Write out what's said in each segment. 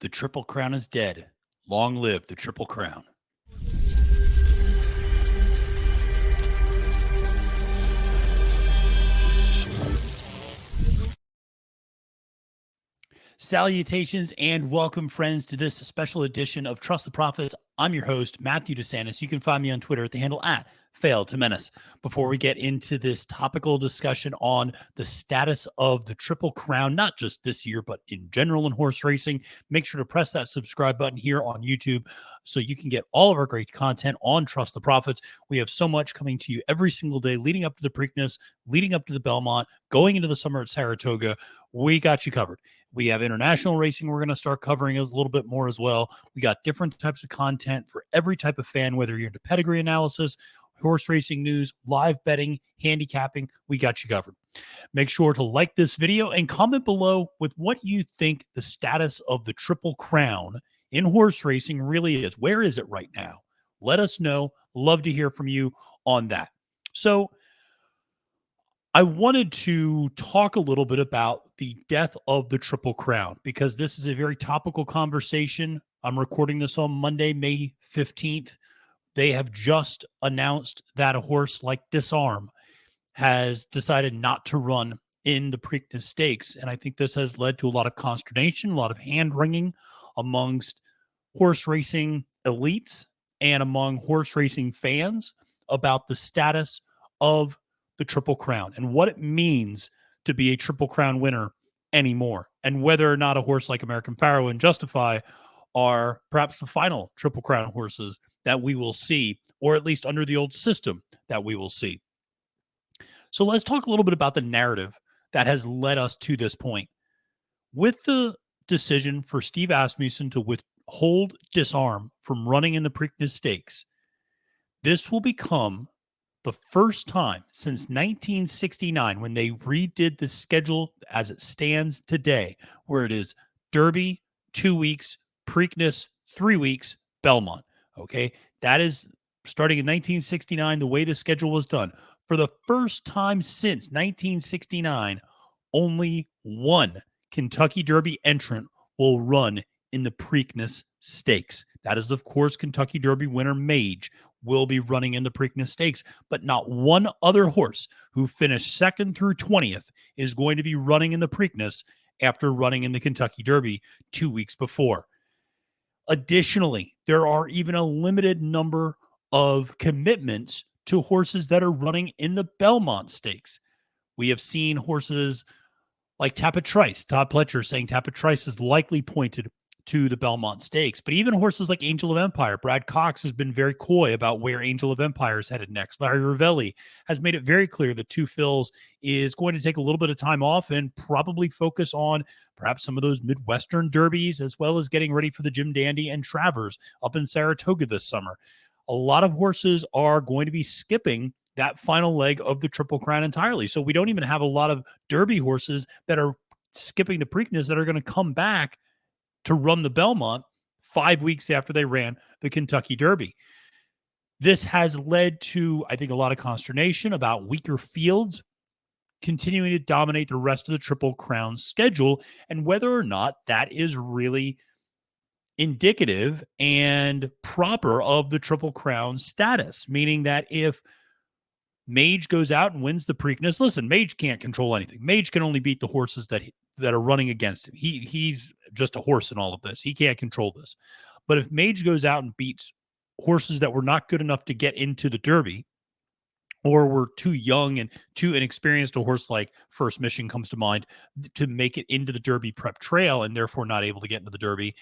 The Triple Crown is dead. Long live the Triple Crown. Salutations and welcome, friends, to this special edition of Trust the Prophets. I'm your host, Matthew DeSantis. You can find me on Twitter at the handle at Fail to Menace. Before we get into this topical discussion on the status of the Triple Crown, not just this year, but in general in horse racing, make sure to press that subscribe button here on YouTube so you can get all of our great content on Trust the Prophets. We have so much coming to you every single day, leading up to the Preakness, leading up to the Belmont, going into the summer at Saratoga. We got you covered. We have international racing we're going to start covering a little bit more as well. We got different types of content for every type of fan, whether you're into pedigree analysis, horse racing news, live betting, handicapping. We got you covered. Make sure to like this video and comment below with what you think the status of the Triple Crown in horse racing really is. Where is it right now? Let us know. Love to hear from you on that. So, I wanted to talk a little bit about the death of the Triple Crown because this is a very topical conversation. I'm recording this on Monday, May 15th. They have just announced that a horse like Disarm has decided not to run in the Preakness Stakes. And I think this has led to a lot of consternation, a lot of hand-wringing amongst horse racing elites and among horse racing fans about the status of the Triple Crown and what it means to be a Triple Crown winner anymore, and whether or not a horse like American Pharaoh and Justify are perhaps the final Triple Crown horses that we will see, or at least under the old system that we will see. So let's talk a little bit about the narrative that has led us to this point. With the decision for Steve Asmussen to withhold Disarm from running in the Preakness Stakes, this will become the first time since 1969 when they redid the schedule as it stands today, where it is Derby 2 weeks, Preakness 3 weeks, Belmont. Okay, that is starting in 1969, the way the schedule was done. For the first time since 1969, only one Kentucky Derby entrant will run in the Preakness Stakes. That is, of course, Kentucky Derby winner Mage will be running in the Preakness Stakes, but not one other horse who finished second through 20th is going to be running in the Preakness after running in the Kentucky Derby 2 weeks before. Additionally, there are even a limited number of commitments to horses that are running in the Belmont Stakes. We have seen horses like Tapit Trice, Todd Pletcher saying Tapit Trice is likely pointed to the Belmont Stakes. But even horses like Angel of Empire, Brad Cox has been very coy about where Angel of Empire is headed next. Larry Ravelli has made it very clear that Two Phils is going to take a little bit of time off and probably focus on perhaps some of those Midwestern derbies, as well as getting ready for the Jim Dandy and Travers up in Saratoga this summer. A lot of horses are going to be skipping that final leg of the Triple Crown entirely. So we don't even have a lot of Derby horses that are skipping the Preakness that are going to come back to run the Belmont 5 weeks after they ran the Kentucky Derby. This has led to, I think, a lot of consternation about weaker fields continuing to dominate the rest of the Triple Crown schedule, and whether or not that is really indicative and proper of the Triple Crown status, meaning that if Mage goes out and wins the Preakness, listen, Mage can't control anything. Mage can only beat the horses that are running against him. He's just a horse in all of this. He can't control this. But if Mage goes out and beats horses that were not good enough to get into the Derby, or were too young and too inexperienced, a horse like First Mission comes to mind, to make it into the Derby prep trail and therefore not able to get into the Derby,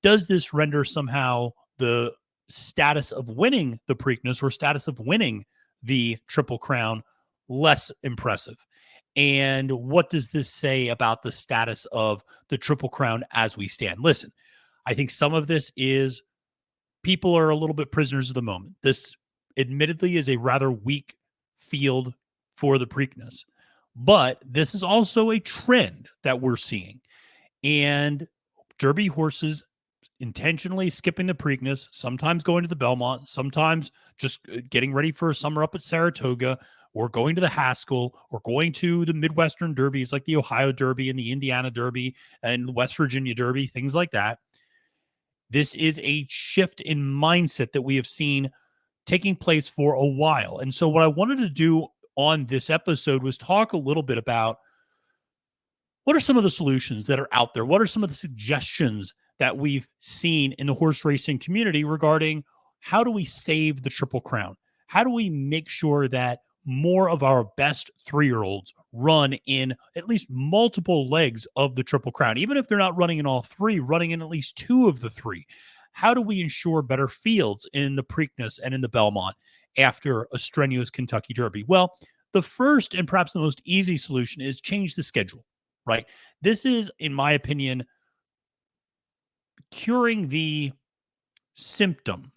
does this render somehow the status of winning the Preakness or status of winning the Triple Crown less impressive? And what does this say about the status of the Triple Crown as we stand? Listen, I think some of this is people are a little bit prisoners of the moment. This admittedly is a rather weak field for the Preakness, but this is also a trend that we're seeing. And Derby horses intentionally skipping the Preakness, sometimes going to the Belmont, sometimes just getting ready for a summer up at Saratoga, or going to the Haskell, or going to the Midwestern Derbies like the Ohio Derby and the Indiana Derby and West Virginia Derby, things like that. This is a shift in mindset that we have seen taking place for a while. And so, what I wanted to do on this episode was talk a little bit about what are some of the solutions that are out there? What are some of the suggestions that we've seen in the horse racing community regarding how do we save the Triple Crown? How do we make sure that more of our best 3-year-olds run in at least multiple legs of the Triple Crown, even if they're not running in all three, running in at least two of the three? How do we ensure better fields in the Preakness and in the Belmont after a strenuous Kentucky Derby? Well, the first and perhaps the most easy solution is change the schedule, right? This is, in my opinion, curing the symptom,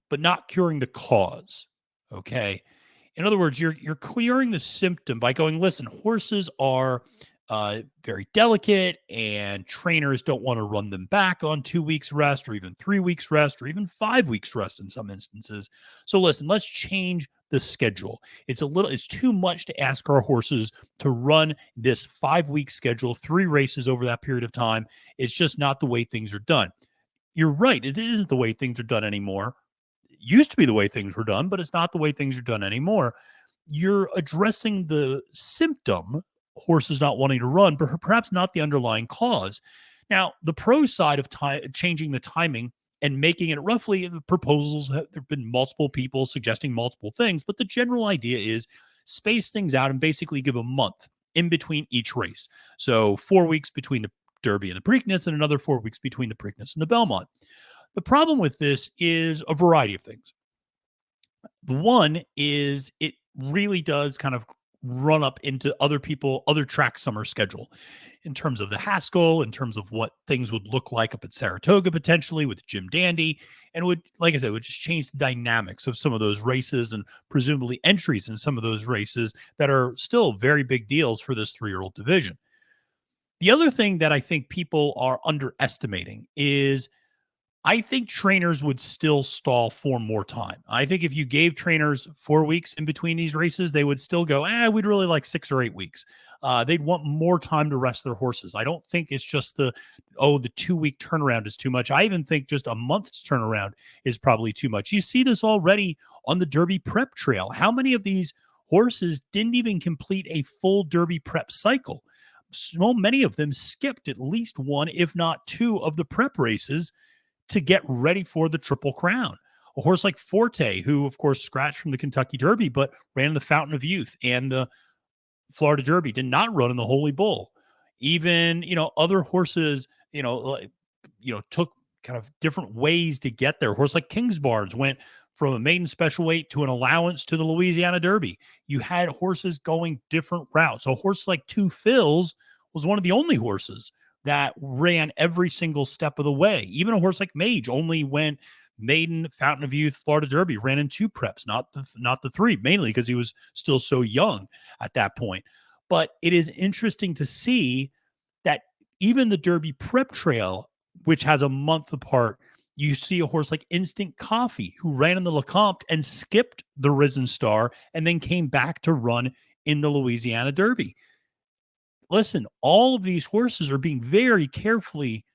but not curing the cause. Okay. In other words, you're curing the symptom by going, listen, horses are very delicate, and trainers don't want to run them back on 2 weeks rest, or even 3 weeks rest, or even 5 weeks rest in some instances. So listen, let's change the schedule. It's too much to ask our horses to run this 5 week schedule, 3 races over that period of time. It's just not the way things are done. You're right. It isn't the way things are done anymore. It used to be the way things were done, but it's not the way things are done anymore. You're addressing the symptom, horses not wanting to run, but perhaps not the underlying cause. Now, the pro side of changing the timing and making it roughly, the proposals, there have been multiple people suggesting multiple things, but the general idea is space things out and basically give a month in between each race. So 4 weeks between the Derby and the Preakness, and another 4 weeks between the Preakness and the Belmont. The problem with this is a variety of things. The one is it really does kind of run up into other track summer schedule in terms of the Haskell, in terms of what things would look like up at Saratoga potentially with Jim Dandy, and would, like I said, would just change the dynamics of some of those races and presumably entries in some of those races that are still very big deals for this 3-year-old division. The other thing that I think people are underestimating is I think trainers would still stall for more time. I think if you gave trainers 4 weeks in between these races, they would still go, we'd really like 6 or 8 weeks. They'd want more time to rest their horses. I don't think it's just the 2 week turnaround is too much. I even think just a month's turnaround is probably too much. You see this already on the Derby prep trail. How many of these horses didn't even complete a full Derby prep cycle? So many of them skipped at least one, if not two, of the prep races to get ready for the Triple Crown. A horse like Forte, who of course scratched from the Kentucky Derby, but ran in the Fountain of Youth and the Florida Derby, did not run in the Holy Bull. Even, other horses, took kind of different ways to get there. A horse like Kingsbarns went from a maiden special weight to an allowance to the Louisiana Derby. You had horses going different routes. A horse like Two Phils was one of the only horses that ran every single step of the way. Even a horse like Mage only went maiden, Fountain of Youth, Florida Derby, ran in 2 preps, not the 3, mainly because he was still so young at that point. But it is interesting to see that even the Derby prep trail, which has a month apart, you see a horse like Instant Coffee, who ran in the Lecomte and skipped the Risen Star and then came back to run in the Louisiana Derby. Listen, all of these horses are being very carefully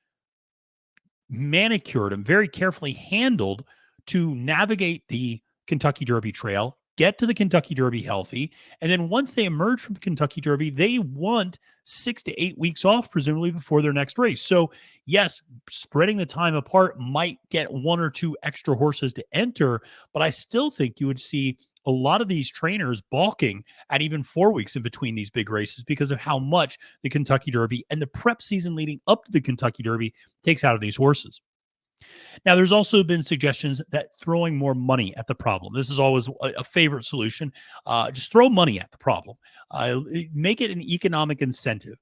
manicured and very carefully handled to navigate the Kentucky Derby trail, get to the Kentucky Derby healthy, and then once they emerge from the Kentucky Derby, they want 6 to 8 weeks off, presumably before their next race. So, yes, spreading the time apart might get 1 or 2 extra horses to enter, but I still think you would see a lot of these trainers balking at even 4 weeks in between these big races because of how much the Kentucky Derby and the prep season leading up to the Kentucky Derby takes out of these horses. Now, there's also been suggestions that throwing more money at the problem. This is always a favorite solution. Just throw money at the problem. Make it an economic incentive.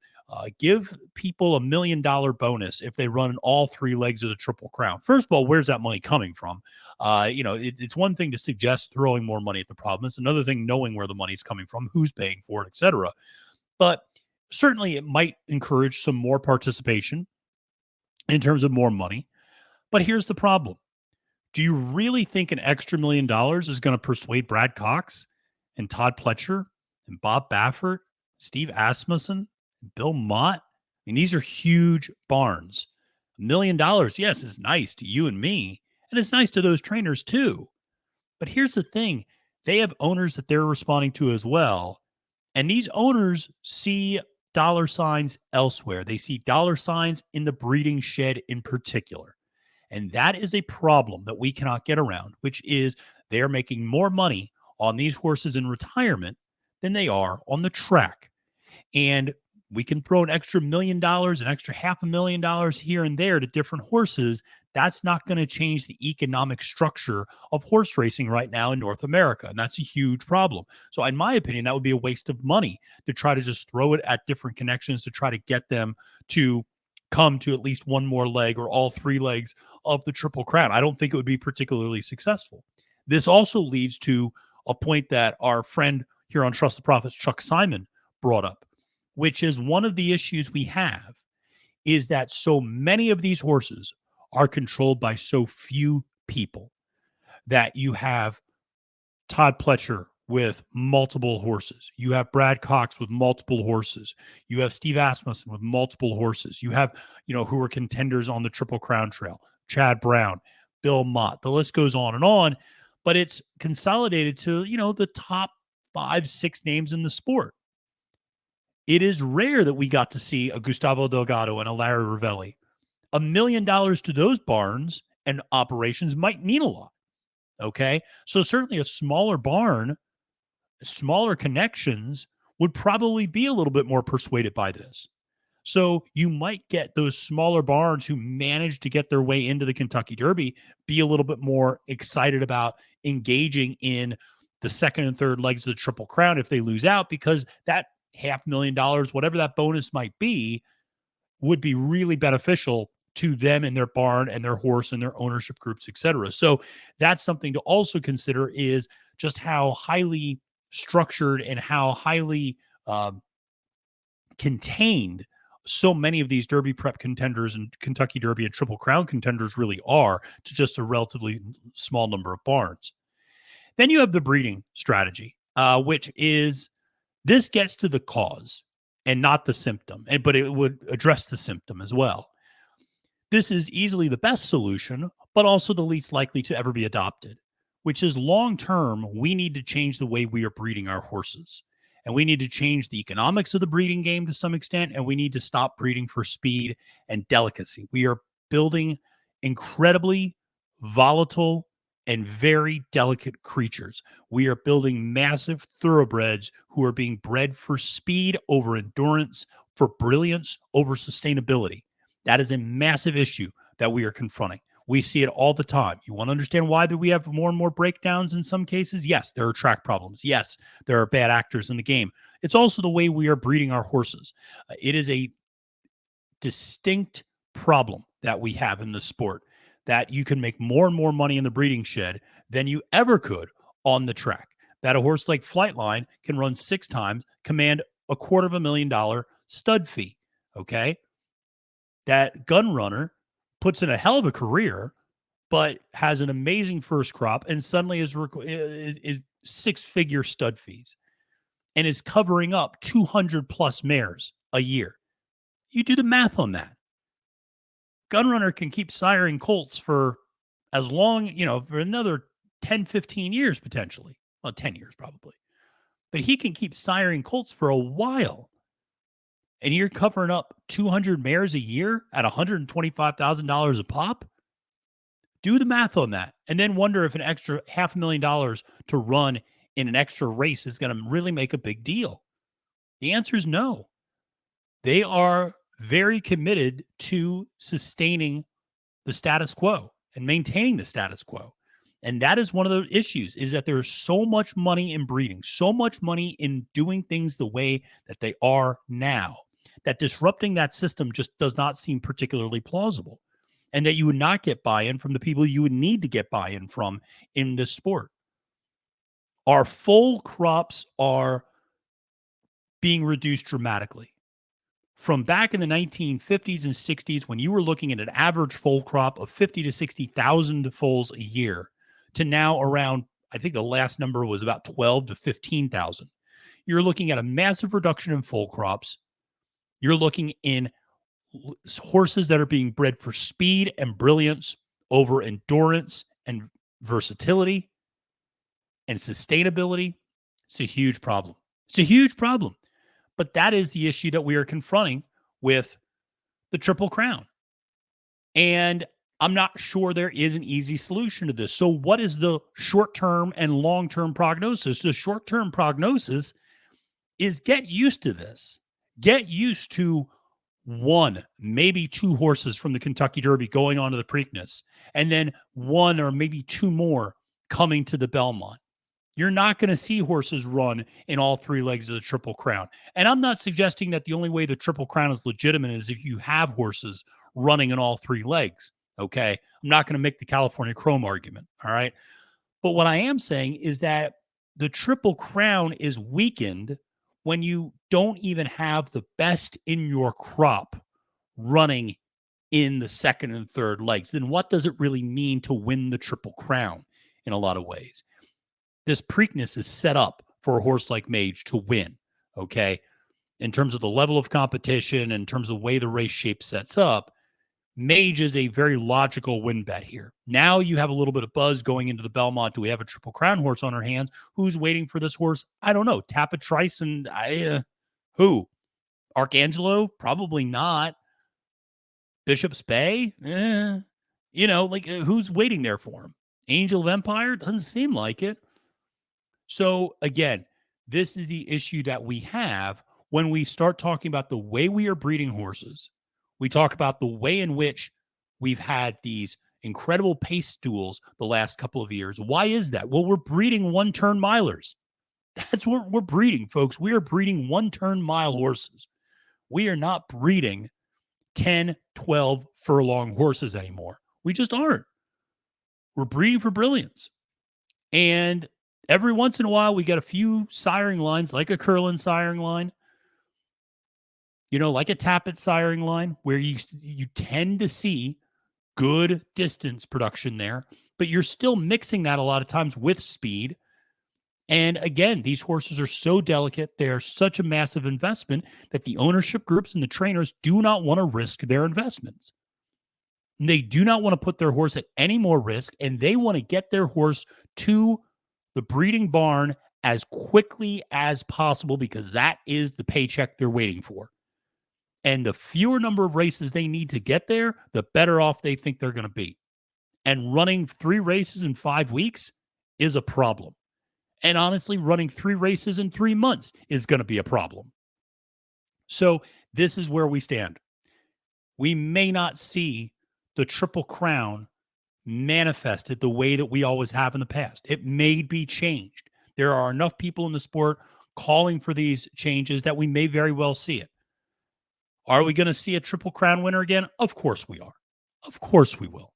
Give people $1 million bonus if they run in all 3 legs of the Triple Crown. First of all, where's that money coming from? It's one thing to suggest throwing more money at the problem. It's another thing knowing where the money's coming from, who's paying for it, etc. But certainly it might encourage some more participation in terms of more money. But here's the problem. Do you really think an extra $1 million is going to persuade Brad Cox and Todd Pletcher and Bob Baffert, Steve Asmussen, Bill Mott? I mean, these are huge barns. $1 million, yes, is nice to you and me, and it's nice to those trainers too. But here's the thing, they have owners that they're responding to as well. And these owners see dollar signs elsewhere. They see dollar signs in the breeding shed in particular. And that is a problem that we cannot get around, which is they're making more money on these horses in retirement than they are on the track. And we can throw an extra $1 million, an extra $500,000 here and there to different horses. That's not going to change the economic structure of horse racing right now in North America. And that's a huge problem. So, in my opinion, that would be a waste of money to try to just throw it at different connections to try to get them to come to at least one more leg or all three legs of the Triple Crown. I don't think it would be particularly successful. This also leads to a point that our friend here on Trust the Profits, Chuck Simon, brought up, which is one of the issues we have is that so many of these horses are controlled by so few people that you have Todd Pletcher with multiple horses. You have Brad Cox with multiple horses. You have Steve Asmussen with multiple horses. You have, who are contenders on the Triple Crown Trail, Chad Brown, Bill Mott. The list goes on, but it's consolidated to, the top 5-6 names in the sport. It is rare that we got to see a Gustavo Delgado and a Larry Ravelli. $1 million to those barns and operations might mean a lot. Okay. So certainly a smaller barn, smaller connections would probably be a little bit more persuaded by this. So you might get those smaller barns who manage to get their way into the Kentucky Derby be a little bit more excited about engaging in the second and third legs of the Triple Crown if they lose out, because that $500,000, whatever that bonus might be, would be really beneficial to them and their barn and their horse and their ownership groups, et cetera. So that's something to also consider, is just how highly structured and how highly contained so many of these Derby prep contenders and Kentucky Derby and Triple Crown contenders really are to just a relatively small number of barns. Then you have the breeding strategy, which is, this gets to the cause and not the symptom, but it would address the symptom as well. This is easily the best solution, but also the least likely to ever be adopted, which is long-term, we need to change the way we are breeding our horses. And we need to change the economics of the breeding game to some extent, and we need to stop breeding for speed and delicacy. We are building incredibly volatile and very delicate creatures. We are building massive thoroughbreds who are being bred for speed over endurance, for brilliance over sustainability. That is a massive issue that we are confronting. We see it all the time. You want to understand why do we have more and more breakdowns in some cases? Yes, there are track problems. Yes, there are bad actors in the game. It's also the way we are breeding our horses. It is a distinct problem that we have in the sport, that you can make more and more money in the breeding shed than you ever could on the track. That a horse like Flightline can run 6 times, command $250,000 stud fee. Okay. That Gun Runner puts in a hell of a career, but has an amazing first crop and suddenly is 6-figure stud fees and is covering up 200 plus mares a year. You do the math on that. Gunrunner can keep siring colts for as long, for another 10, 15 years potentially. Well, 10 years probably. But he can keep siring colts for a while. And you're covering up 200 mares a year at $125,000 a pop? Do the math on that. And then wonder if an extra $500,000 to run in an extra race is going to really make a big deal. The answer is no. They are very committed to sustaining the status quo and maintaining the status quo. And that is one of the issues, is that there's so much money in breeding, so much money in doing things the way that they are now, that disrupting that system just does not seem particularly plausible, and that you would not get buy-in from the people you would need to get buy-in from in this sport. Our foal crops are being reduced dramatically. From back in the 1950s and 60s, when you were looking at an average foal crop of 50 to 60,000 foals a year, to now around, I think the last number was about 12 to 15,000. You're looking at a massive reduction in foal crops. You're looking in horses that are being bred for speed and brilliance over endurance and versatility and sustainability. It's a huge problem. It's a huge problem. But that is the issue that we are confronting with the Triple Crown. And I'm not sure there is an easy solution to this. So, what is the short term and long term prognosis? The short term prognosis is get used to this. Get used to one, maybe two horses from the Kentucky Derby going on to the Preakness, and then one or maybe two more coming to the Belmont. You're not going to see horses run in all three legs of the Triple Crown. And I'm not suggesting that the only way the Triple Crown is legitimate is if you have horses running in all three legs. Okay. I'm not going to make the California Chrome argument. All right. But what I am saying is that the Triple Crown is weakened when you don't even have the best in your crop running in the second and third legs. Then what does it really mean to win the Triple Crown in a lot of ways? This Preakness is set up for a horse like Mage to win, okay? In terms of the level of competition, in terms of the way the race shape sets up, Mage is a very logical win bet here. Now you have a little bit of buzz going into the Belmont. Do we have a Triple Crown horse on our hands? Who's waiting for this horse? I don't know. Tapatrice and who? Archangelo? Probably not. Bishop's Bay? Who's waiting there for him? Angel of Empire? Doesn't seem like it. So again, this is the issue that we have when we start talking about the way we are breeding horses. We talk about the way in which we've had these incredible pace duels the last couple of years. Why is that? Well, we're breeding one-turn milers. That's what we're breeding, folks. We are breeding one-turn mile horses. We are not breeding 10, 12 furlong horses anymore. We just aren't. We're breeding for brilliance. And every once in a while, we get a few siring lines, like a Curlin siring line, like a Tappet siring line, where you tend to see good distance production there, but you're still mixing that a lot of times with speed. And again, these horses are so delicate. They're such a massive investment that the ownership groups and the trainers do not want to risk their investments. They do not want to put their horse at any more risk, and they want to get their horse to the breeding barn as quickly as possible because that is the paycheck they're waiting for. And the fewer number of races they need to get there, the better off they think they're going to be. And running 3 races in 5 weeks is a problem. And honestly, running 3 races in 3 months is going to be a problem. So this is where we stand. We may not see the Triple Crown manifested the way that we always have in the past. It may be changed. There are enough people in the sport calling for these changes that we may very well see it. Are we going to see a Triple Crown winner again? Of course we are. Of course we will.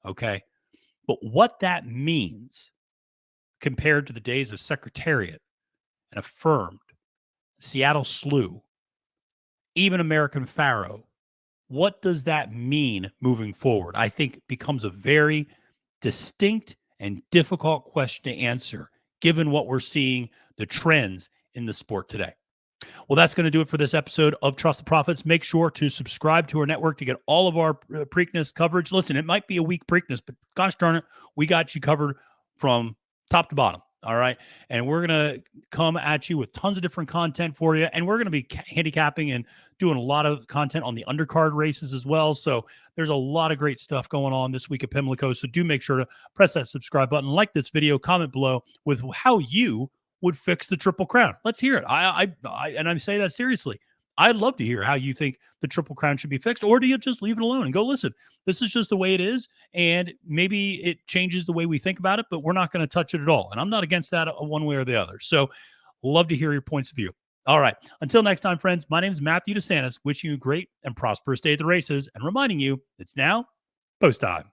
Okay. But what that means compared to the days of Secretariat and Affirmed, Seattle Slew, even American Pharaoh, what does that mean moving forward? I think becomes a very distinct and difficult question to answer, given what we're seeing, the trends in the sport today. Well, that's going to do it for this episode of Trust the Profits. Make sure to subscribe to our network to get all of our Preakness coverage. Listen, it might be a weak Preakness, but gosh darn it, we got you covered from top to bottom. All right. And we're going to come at you with tons of different content for you. And we're going to be handicapping and doing a lot of content on the undercard races as well. So there's a lot of great stuff going on this week at Pimlico. So do make sure to press that subscribe button, like this video, comment below with how you would fix the Triple Crown. Let's hear it. And I say that seriously. I'd love to hear how you think the Triple Crown should be fixed, or do you just leave it alone and go, listen, this is just the way it is, and maybe it changes the way we think about it, but we're not going to touch it at all. And I'm not against that one way or the other. So love to hear your points of view. All right. Until next time, friends, my name is Matthew DeSantis, wishing you a great and prosperous day at the races and reminding you it's now post time.